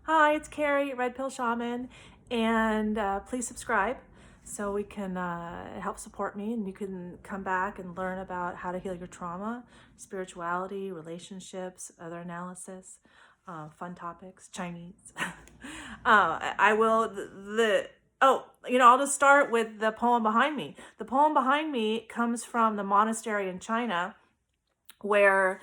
Hi, it's Carrie, Red Pill Shaman, and please subscribe so we can help support me, and you can come back and learn about how to heal your trauma, spirituality, relationships, other analysis, fun topics, Chinese. I will I'll just start with the poem behind me. The poem behind me comes from the monastery in China where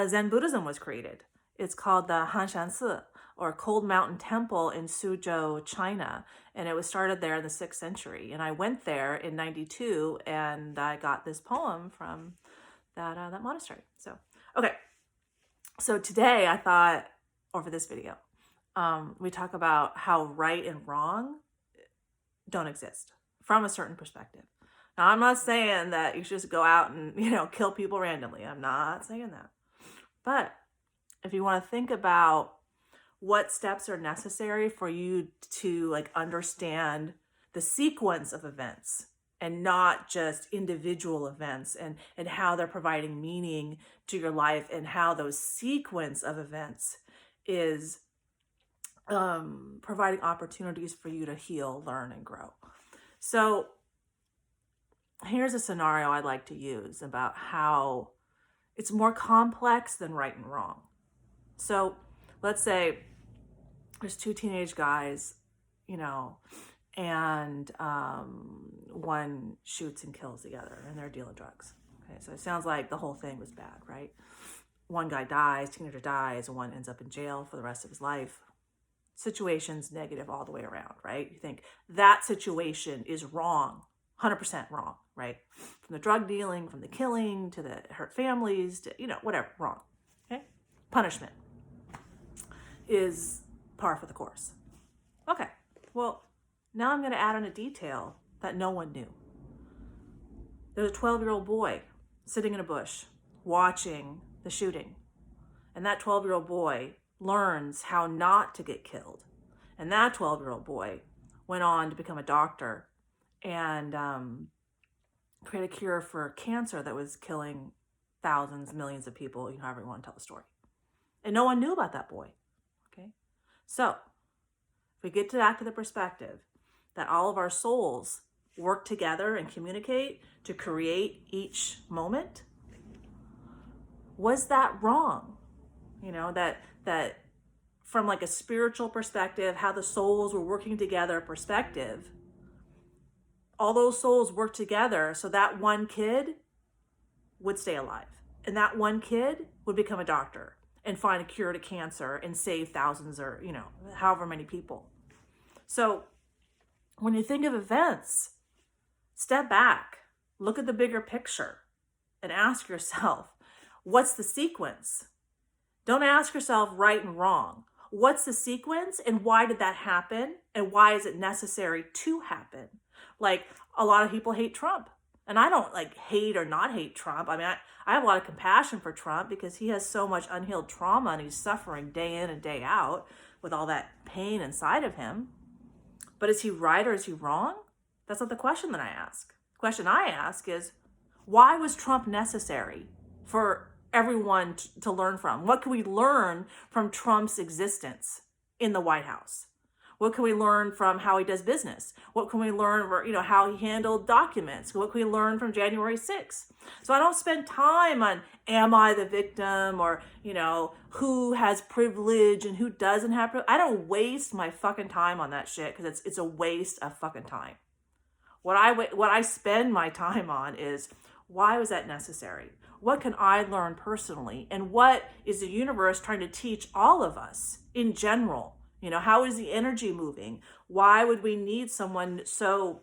Zen Buddhism was created. It's called the Hanshan or Cold Mountain Temple in Suzhou, China. And it was started there in the 6th century. And I went there in 92 and I got this poem from that monastery. So, okay. So today I thought, or for this video, we talk about how right and wrong don't exist from a certain perspective. Now, I'm not saying that you should just go out and, kill people randomly. I'm not saying that. But if you want to think about what steps are necessary for you to understand the sequence of events and not just individual events, and how they're providing meaning to your life, and how those sequence of events is providing opportunities for you to heal, learn, and grow. So here's a scenario I'd like to use about how it's more complex than right and wrong. So let's say there's two teenage guys, and one shoots and kills the other, and they're dealing drugs. Okay, so it sounds like the whole thing was bad, right? One guy dies, teenager dies, and one ends up in jail for the rest of his life. Situation's negative all the way around, right? You think that situation is wrong, 100% wrong, right? From the drug dealing, from the killing, to the hurt families, to, whatever, wrong, okay? Punishment is par for the course. Okay, well, now I'm going to add on a detail that no one knew. There's a 12-year-old boy sitting in a bush watching the shooting. And that 12-year-old boy learns how not to get killed. And that 12-year-old boy went on to become a doctor and create a cure for cancer that was killing thousands, millions of people, however you want to tell the story. And no one knew about that boy. Okay? So if we get back to the perspective that all of our souls work together and communicate to create each moment, was that wrong? That from a spiritual perspective, how the souls were working together perspective, all those souls work together so that one kid would stay alive. And that one kid would become a doctor and find a cure to cancer and save thousands or, however many people. So when you think of events, step back, look at the bigger picture, and ask yourself, what's the sequence? Don't ask yourself right and wrong. What's the sequence, and why did that happen? And why is it necessary to happen? A lot of people hate Trump. And I don't hate or not hate Trump. I mean, I have a lot of compassion for Trump because he has so much unhealed trauma and he's suffering day in and day out with all that pain inside of him. But is he right or is he wrong? That's not the question that I ask. The question I ask is, why was Trump necessary for everyone to learn from? What can we learn from Trump's existence in the White House? What can we learn from how he does business? What can we learn for, how he handled documents? What can we learn from January 6th? So I don't spend time on, am I the victim, or, who has privilege and who doesn't have privilege. I don't waste my fucking time on that shit because it's a waste of fucking time. What I spend my time on is, why was that necessary? What can I learn personally? And what is the universe trying to teach all of us in general? How is the energy moving? Why would we need someone so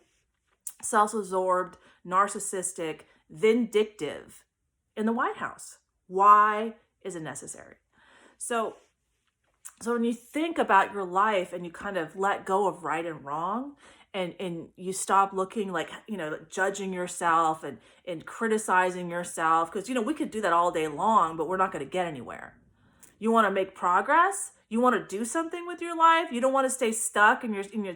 self-absorbed, narcissistic, vindictive in the White House? Why is it necessary? So when you think about your life and you kind of let go of right and wrong, and you stop looking judging yourself and criticizing yourself, because we could do that all day long, but we're not going to get anywhere. You want to make progress? You want to do something with your life? You don't want to stay stuck in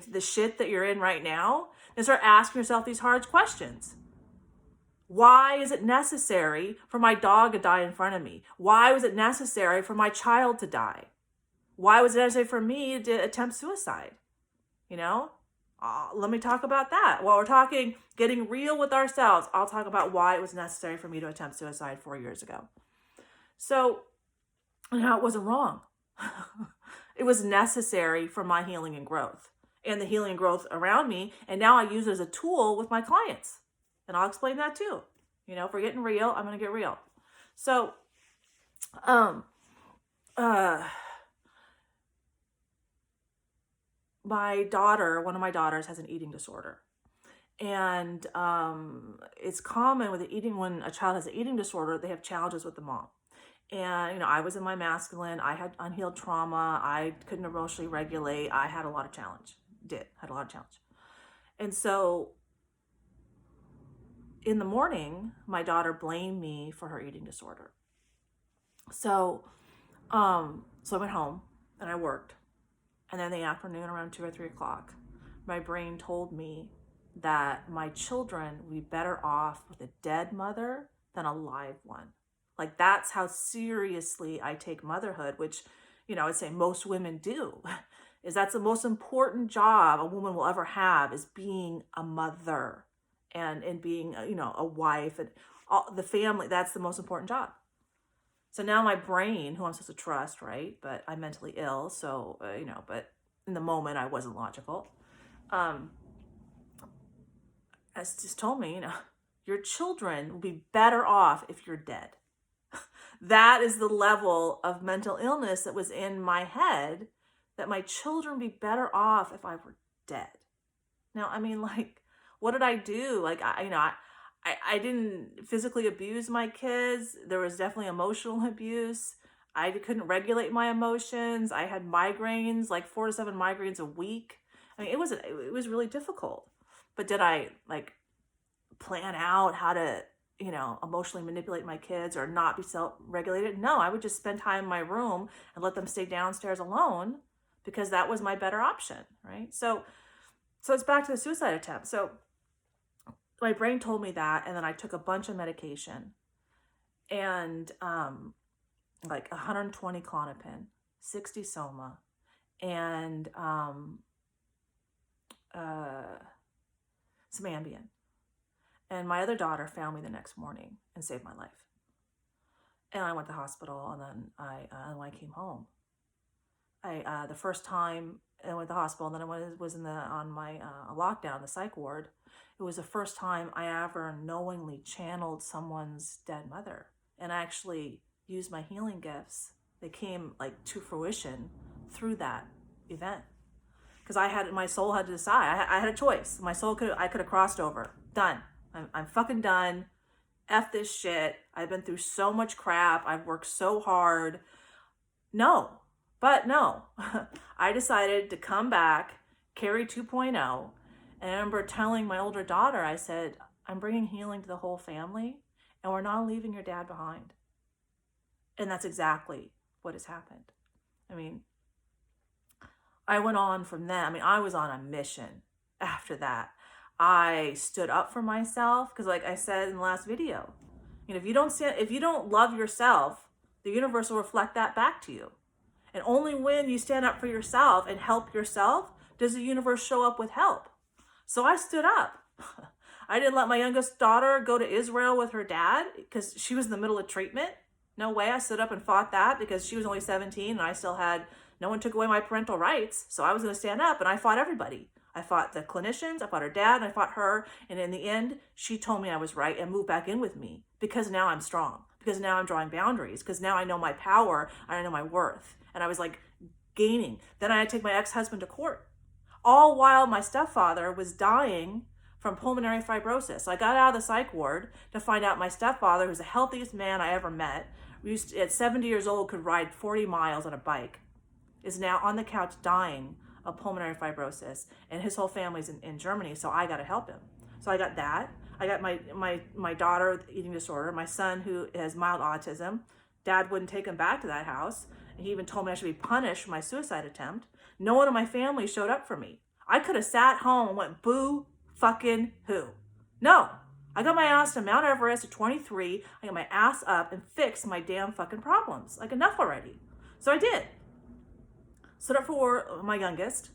the shit that you're in right now? Then start asking yourself these hard questions. Why is it necessary for my dog to die in front of me? Why was it necessary for my child to die? Why was it necessary for me to attempt suicide? You know, let me talk about that. While we're talking getting real with ourselves, I'll talk about why it was necessary for me to attempt suicide 4 years ago. So, it wasn't wrong. It was necessary for my healing and growth and the healing and growth around me. And now I use it as a tool with my clients. And I'll explain that too. If we're getting real, I'm going to get real. So, um, one of my daughters has an eating disorder. And it's common with when a child has an eating disorder, they have challenges with the mom. And, I was in my masculine, I had unhealed trauma, I couldn't emotionally regulate, I had a lot of challenge, And so in the morning, my daughter blamed me for her eating disorder. So I went home and I worked. And then in the afternoon around 2 or 3 o'clock, my brain told me that my children would be better off with a dead mother than a live one. Like, that's how seriously I take motherhood, which, I'd say most women do. Is that's the most important job a woman will ever have, is being a mother and being, a wife and all the family. That's the most important job. So now my brain, who I'm supposed to trust, right? But I'm mentally ill. So, but in the moment I wasn't logical. Has just told me, your children will be better off if you're dead. That is the level of mental illness that was in my head, that my children would be better off if I were dead. Now, what did I do? I didn't physically abuse my kids. There was definitely emotional abuse. I couldn't regulate my emotions. I had migraines, like 4 to 7 migraines a week. It was really difficult. But did I plan out how to, emotionally manipulate my kids or not be self-regulated? No, I would just spend time in my room and let them stay downstairs alone, because that was my better option, right? So it's back to the suicide attempt. So my brain told me that, and then I took a bunch of medication, and 120 Klonopin, 60 Soma, and some Ambien. And my other daughter found me the next morning and saved my life. And I went to the hospital, and then I came home. The first time I went to the hospital, and then I was on my lockdown, the psych ward. It was the first time I ever knowingly channeled someone's dead mother, and I actually used my healing gifts. They came to fruition through that event, because my soul had to decide. I had a choice. I could have crossed over. Done. I'm fucking done. F this shit. I've been through so much crap. I've worked so hard. No. I decided to come back, carry 2.0. And I remember telling my older daughter, I said, I'm bringing healing to the whole family, and we're not leaving your dad behind. And that's exactly what has happened. I went on from then. I was on a mission after that. I stood up for myself, because like I said in the last video, if you don't love yourself, the universe will reflect that back to you. And only when you stand up for yourself and help yourself does the universe show up with help. So I stood up. I didn't let my youngest daughter go to Israel with her dad because she was in the middle of treatment. No way. I stood up and fought that, because she was only 17 and I still had, no one took away my parental rights. So I was going to stand up, and I fought everybody. I fought the clinicians, I fought her dad, and I fought her. And in the end, she told me I was right and moved back in with me, because now I'm strong, because now I'm drawing boundaries, because now I know my power, I know my worth. And I was gaining. Then I had to take my ex-husband to court, all while my stepfather was dying from pulmonary fibrosis. So I got out of the psych ward to find out my stepfather, who's the healthiest man I ever met, at 70 years old, could ride 40 miles on a bike, is now on the couch dying of pulmonary fibrosis, and his whole family's in Germany, so I got to help him. So I got that. I got my daughter with eating disorder, my son who has mild autism. Dad wouldn't take him back to that house. He even told me I should be punished for my suicide attempt. No one in my family showed up for me. I could have sat home and went boo fucking who. No, I got my ass to Mount Everest at 23. I got my ass up and fixed my damn fucking problems. Enough already. So I did. stood up for my youngest,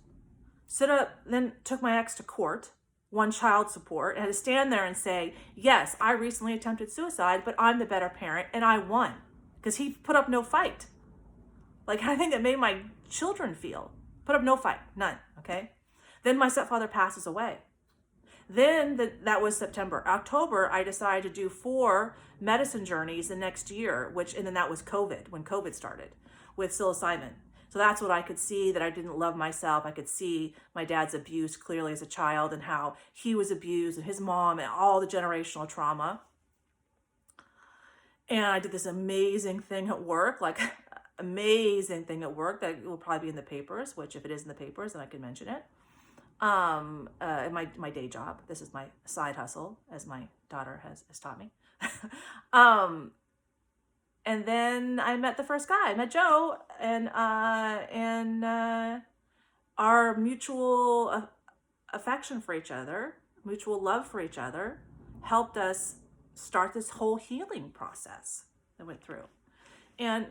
stood up, then took my ex to court, won child support, and had to stand there and say, yes, I recently attempted suicide, but I'm the better parent, and I won. Because he put up no fight. Like, I think it made my children feel. Put up no fight, none, okay? Then my stepfather passes away. Then that was September. October, I decided to do 4 medicine journeys the next year, and then that was COVID, when COVID started, with psilocybin. So that's what I could see, that I didn't love myself. I could see my dad's abuse clearly as a child and how he was abused and his mom and all the generational trauma. And I did this amazing thing at work, like amazing thing at work that will probably be in the papers, which if it is in the papers, then I can mention it. In my day job. This is my side hustle, as my daughter has taught me. And then I met the first guy. I met Joe, and our mutual affection for each other, mutual love for each other, helped us start this whole healing process that went through. And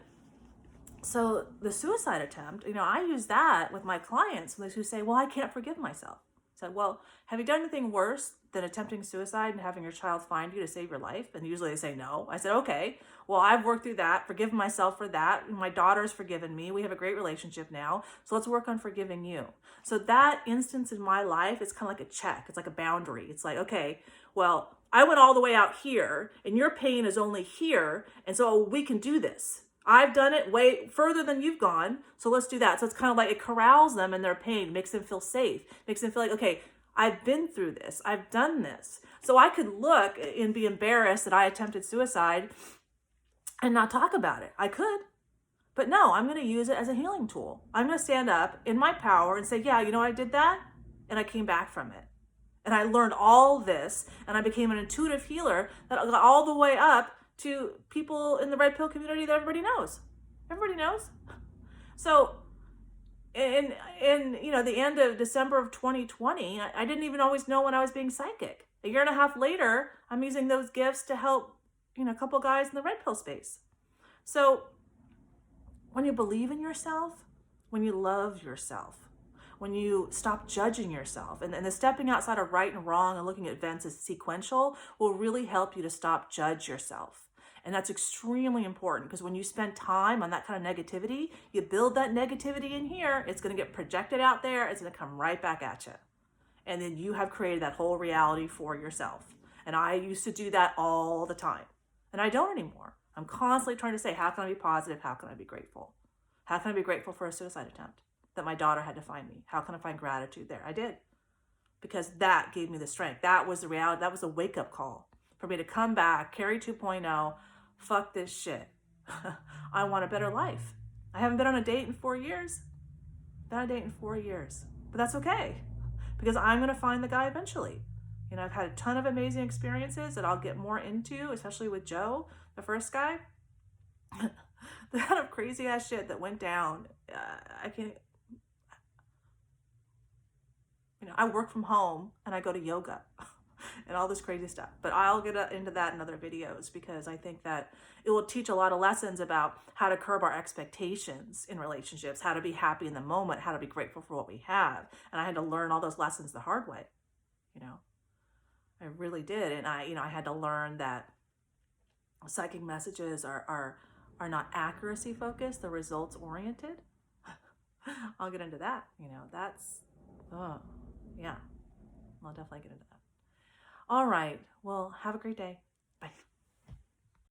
so the suicide attempt, I use that with my clients who say, well, I can't forgive myself. I said, well, have you done anything worse than attempting suicide and having your child find you to save your life? And usually they say no. I said, okay, well, I've worked through that, forgiven myself for that. My daughter's forgiven me. We have a great relationship now. So let's work on forgiving you. So that instance in my life is kind of like a check. It's like a boundary. It's like, okay, well, I went all the way out here and your pain is only here. And so we can do this. I've done it way further than you've gone, so let's do that. So it's kind of like it corrals them in their pain, makes them feel safe, makes them feel like, okay, I've been through this, I've done this. So I could look and be embarrassed that I attempted suicide and not talk about it. I could, but no, I'm going to use it as a healing tool. I'm going to stand up in my power and say, yeah, I did that, and I came back from it. And I learned all this, and I became an intuitive healer that got all the way up to people in the red pill community that everybody knows. Everybody knows. So in the end of December of 2020, I didn't even always know when I was being psychic. A year and a half later, I'm using those gifts to help, a couple guys in the red pill space. So when you believe in yourself, when you love yourself, when you stop judging yourself, and the stepping outside of right and wrong and looking at events as sequential will really help you to stop judge yourself. And that's extremely important, because when you spend time on that kind of negativity, you build that negativity in here, it's going to get projected out there, it's going to come right back at you. And then you have created that whole reality for yourself. And I used to do that all the time. And I don't anymore. I'm constantly trying to say, how can I be positive? How can I be grateful? How can I be grateful for a suicide attempt that my daughter had to find me? How can I find gratitude there? I did. Because that gave me the strength. That was the reality. That was a wake-up call for me to come back, carry 2.0, fuck this shit. I want a better life. I haven't been on a date in 4 years. Been on a date in 4 years. But that's okay, because I'm going to find the guy eventually. I've had a ton of amazing experiences that I'll get more into, especially with Joe, the first guy. The kind of crazy ass shit that went down. I can't. I work from home and I go to yoga and all this crazy stuff. But I'll get into that in other videos, because I think that it will teach a lot of lessons about how to curb our expectations in relationships, how to be happy in the moment, how to be grateful for what we have. And I had to learn all those lessons the hard way. I really did. And I had to learn that psychic messages are not accuracy focused, they're results oriented. I'll get into that. Yeah, I'll definitely get into that. All right. Well, have a great day. Bye.